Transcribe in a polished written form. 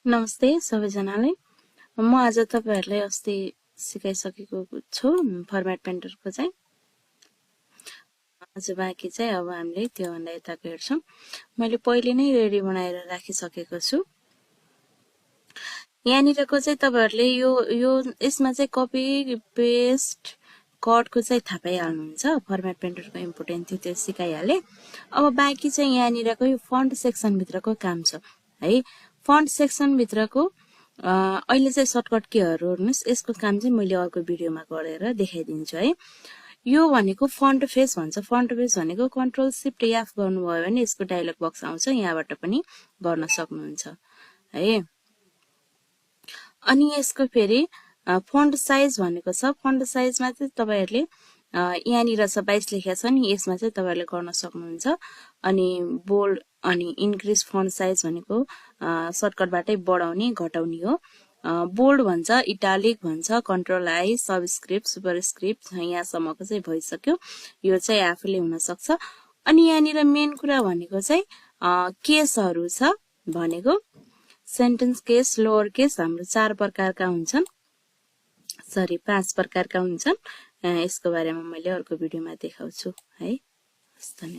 नमस्ते सबैजनालाई। म आज तपाईहरुलाई अस्ति सिकाइसकेको छु फर्मेट पेन्टरको चाहिँ। आज बाँकी चाहिँ अब हामीले त्यो भन्दा यताको हेर्छौं। मैले पहिले नै रेडी बनाएर राखिसकेको छु। यहाँनिरको चाहिँ तपाईहरुले यो यसमा चाहिँ कपी पेस्ट कटको चाहिँ थाहा पाइहाल्नुहुन्छ। फर्मेट पेन्टरको इम्पोर्टेन्ट थियो त्यो सिकाइहाले। अब बाँकी चाहिँ यहाँनिरको यो फन्ट सेक्सन भित्रको काम छ है। फन्ट सेक्सन भित्रको अहिले चाहिँ सर्टकट कीहरु हेर्नुस्। यसको काम चाहिँ मैले अर्को भिडियोमा गरेर देखाइदिन्छु है। यो भनेको फन्ट फेस भन्छ। फन्ट फेस भनेको कन्ट्रोल शिफ्ट एफ गर्नुभयो भने यसको डायलग बक्स आउँछ। यहाँबाट पनि गर्न सक्नुहुन्छ है। अनि यसको फेरि फन्ट साइज भनेको छ। फन्ट साइजमा चाहिँ तपाईहरुले यहाँनिर छ 22 लेखेको छ नि, यसमा चाहिँ तपाईहरुले गर्न सक्नुहुन्छ। अनि बोल्ड अनि इन्क्रिज फन्ट साइज भनेको सर्टकटबाटै बढाउने घटाउने हो। बोल्ड भन्छ, इटालिक भन्छ, कन्ट्रोल आई, सबस्क्रिप्ट, सुपरस्क्रिप्ट यहाँसम्मको चाहिँ भइसक्यो। यो चाहिँ आफैले हुन सक्छ। अनि यहाँनिर मेन कुरा भनेको चाहिँ केसहरु छ भनेको सेन्टेन्स केस, लोअर केस हाम्रो 4 प्रकारका हुन्छन्। सरी 5 प्रकारका हुन्छन्। यसको बारेमा मैले अर्को भिडियोमा देखाउँछु है। धन्यवाद।